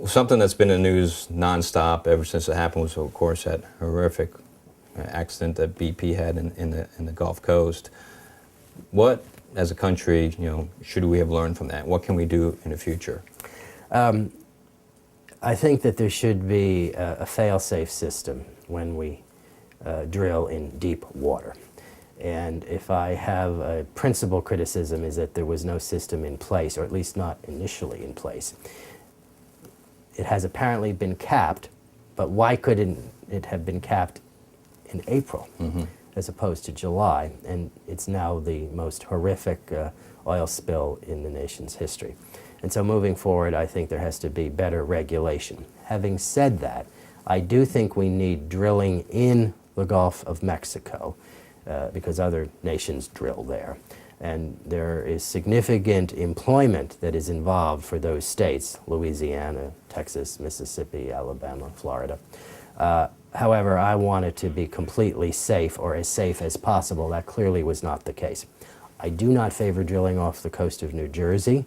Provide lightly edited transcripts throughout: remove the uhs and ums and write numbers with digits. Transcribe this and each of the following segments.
Something that's been in the news nonstop ever since it happened was, of course, that horrific accident that BP had in the Gulf Coast. What, as a country, should we have learned from that? What can we do in the future? I think that there should be a fail-safe system when we drill in deep water. And if I have a principal criticism is that there was no system in place, or at least not initially in place. It has apparently been capped, but why couldn't it have been capped in April as opposed to July? And it's now the most horrific oil spill in the nation's history. And so moving forward, I think there has to be better regulation. Having said that, I do think we need drilling in the Gulf of Mexico because other nations drill there. And there is significant employment that is involved for those states, Louisiana, Texas, Mississippi, Alabama, Florida. However, I want it to be completely safe, or as safe as possible. That clearly was not the case. I do not favor drilling off the coast of New Jersey.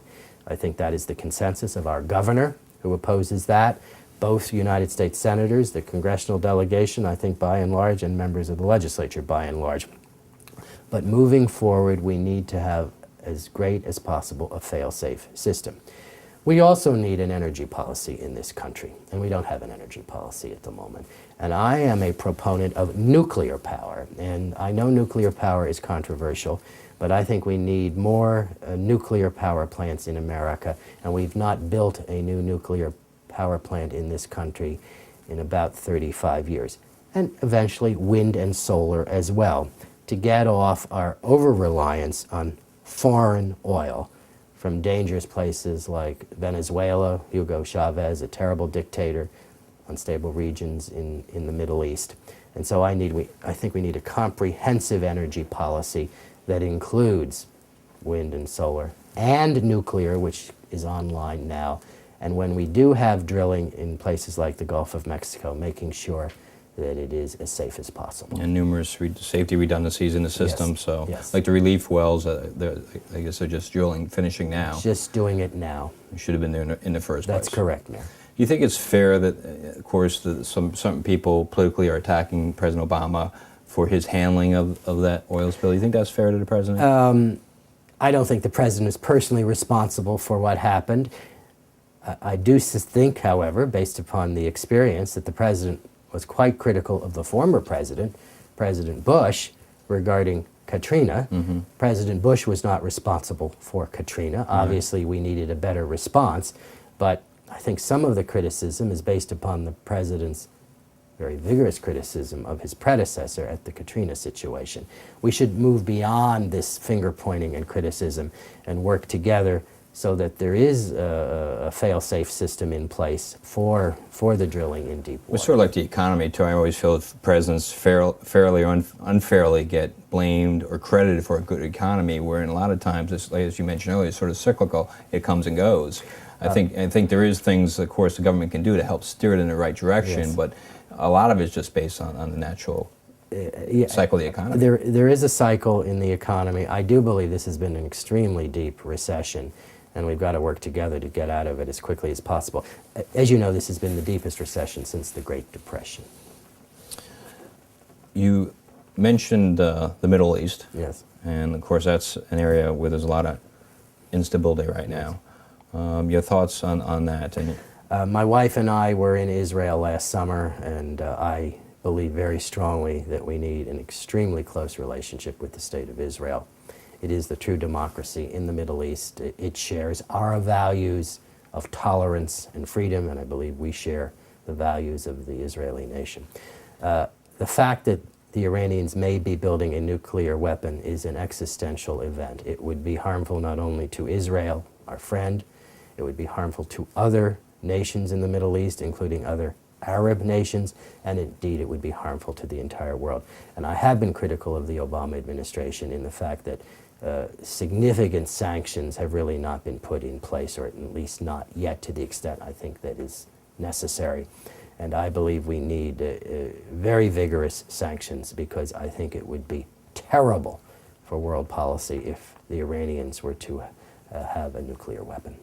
I think that is the consensus of our governor, who opposes that. Both United States senators, the congressional delegation, I think by and large, and members of the legislature by and large. But moving forward, we need to have, as great as possible, a fail-safe system. We also need an energy policy in this country, and we don't have an energy policy at the moment. And I am a proponent of nuclear power, and I know nuclear power is controversial, but I think we need more nuclear power plants in America, and we've not built a new nuclear power plant in this country in about 35 years. And eventually wind and solar as well, to get off our over-reliance on foreign oil from dangerous places like Venezuela, Hugo Chavez, a terrible dictator, unstable regions in the Middle East. And so I think we need a comprehensive energy policy that includes wind and solar and nuclear, which is online now. And when we do have drilling in places like the Gulf of Mexico, making sure that it is as safe as possible. And numerous safety redundancies in the system. Yes. So, yes. Like the relief wells, I guess they're just drilling, finishing now. Just doing it now. It should have been there in the first place. That's correct, Mayor. Do you think it's fair that, of course, some people politically are attacking President Obama for his handling of that oil spill? Do you think that's fair to the president? I don't think the president is personally responsible for what happened. I do think, however, based upon the experience, that the president was quite critical of the former president, President Bush, regarding Katrina. President Bush was not responsible for Katrina. Obviously, we needed a better response, but I think some of the criticism is based upon the president's very vigorous criticism of his predecessor at the Katrina situation. We should move beyond this finger-pointing and criticism and work together so that there is a fail-safe system in place for the drilling in deep water. It's sort of like the economy, too. I always feel that presidents fairly or unfairly get blamed or credited for a good economy, where in a lot of times, as you mentioned earlier, it's sort of cyclical. It comes and goes. I think there is things, of course, the government can do to help steer it in the right direction, Yes. but a lot of it's just based on the natural cycle of the economy. There is a cycle in the economy. I do believe this has been an extremely deep recession, and we've got to work together to get out of it as quickly as possible. As you know, this has been the deepest recession since the Great Depression. You mentioned the Middle East. Yes. And of course, that's an area where there's a lot of instability right now. Your thoughts on that? My wife and I were in Israel last summer, and I believe very strongly that we need an extremely close relationship with the State of Israel. It is the true democracy in the Middle East. It shares our values of tolerance and freedom, and I believe we share the values of the Israeli nation. The fact that the Iranians may be building a nuclear weapon is an existential event. It would be harmful not only to Israel, our friend, it would be harmful to other nations in the Middle East, including other Arab nations, and indeed it would be harmful to the entire world. And I have been critical of the Obama administration in the fact that significant sanctions have really not been put in place, or at least not yet to the extent I think that is necessary. And I believe we need very vigorous sanctions, because I think it would be terrible for world policy if the Iranians were to have a nuclear weapon.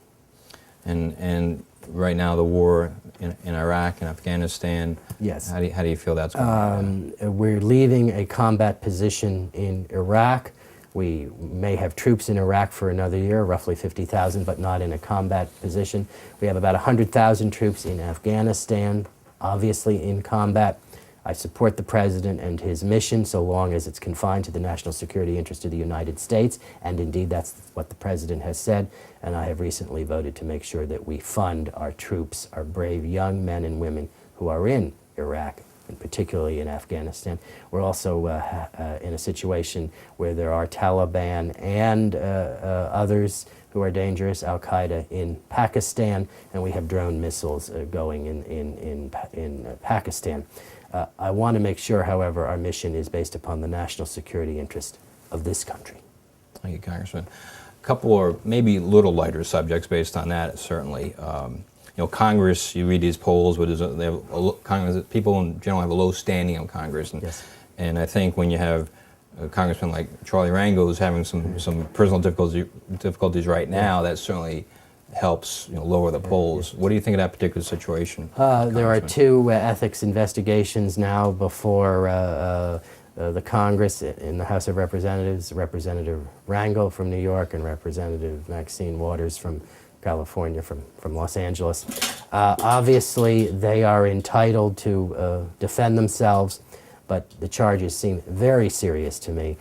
And right now the war in Iraq and Afghanistan. Yes. How do you feel that's going? We're leaving a combat position in Iraq. We may have troops in Iraq for another year, roughly 50,000, but not in a combat position. We have about 100,000 troops in Afghanistan, obviously in combat. I support the President and his mission so long as it's confined to the national security interest of the United States, and indeed that's what the President has said, and I have recently voted to make sure that we fund our troops, our brave young men and women who are in Iraq, and particularly in Afghanistan. We're also in a situation where there are Taliban and others who are dangerous, Al-Qaeda in Pakistan, and we have drone missiles going in Pakistan. I want to make sure, however, our mission is based upon the national security interest of this country. Thank you, Congressman. A couple or maybe little lighter subjects based on that, certainly. You know, Congress, you read these polls, but Congress, people in general have a low standing on Congress. And, yes. And I think when you have a congressman like Charlie Rango who's having some personal difficulties right now, that certainly helps lower the polls. What do you think of that particular situation? There are two ethics investigations now before the Congress in the House of Representatives, Representative Rango from New York and Representative Maxine Waters from California, from Los Angeles. Obviously, they are entitled to defend themselves, but the charges seem very serious to me.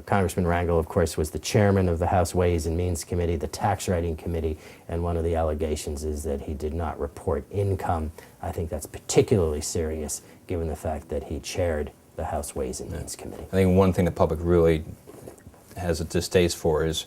Congressman Rango, of course, was the chairman of the House Ways and Means Committee, the Tax Writing Committee, and one of the allegations is that he did not report income. I think that's particularly serious given the fact that he chaired the House Ways and Means Committee. I think one thing the public really has a distaste for is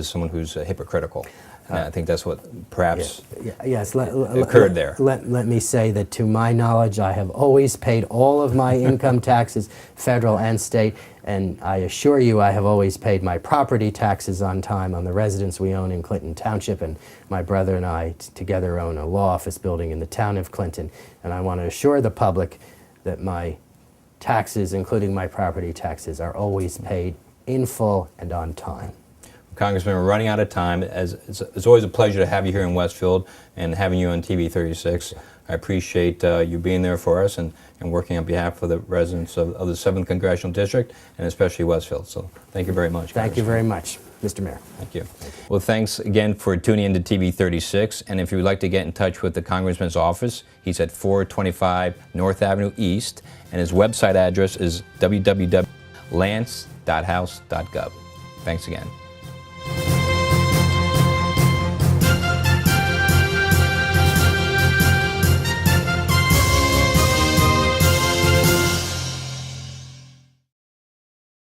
someone who's hypocritical. And I think that's what perhaps occurred there. Let me say that to my knowledge, I have always paid all of my income taxes, federal and state, and I assure you I have always paid my property taxes on time on the residence we own in Clinton Township, and my brother and I together own a law office building in the town of Clinton, and I want to assure the public that my taxes, including my property taxes, are always paid in full and on time. Congressman, we're running out of time. It's always a pleasure to have you here in Westfield and having you on TV 36. I appreciate you being there for us and working on behalf of the residents of the 7th Congressional District and especially Westfield. So thank you very much. Thank you very much, Mr. Mayor. Thank you. Well, thanks again for tuning into TV 36. And if you would like to get in touch with the Congressman's office, he's at 425 North Avenue East, and his website address is www.lance.house.gov. Thanks again.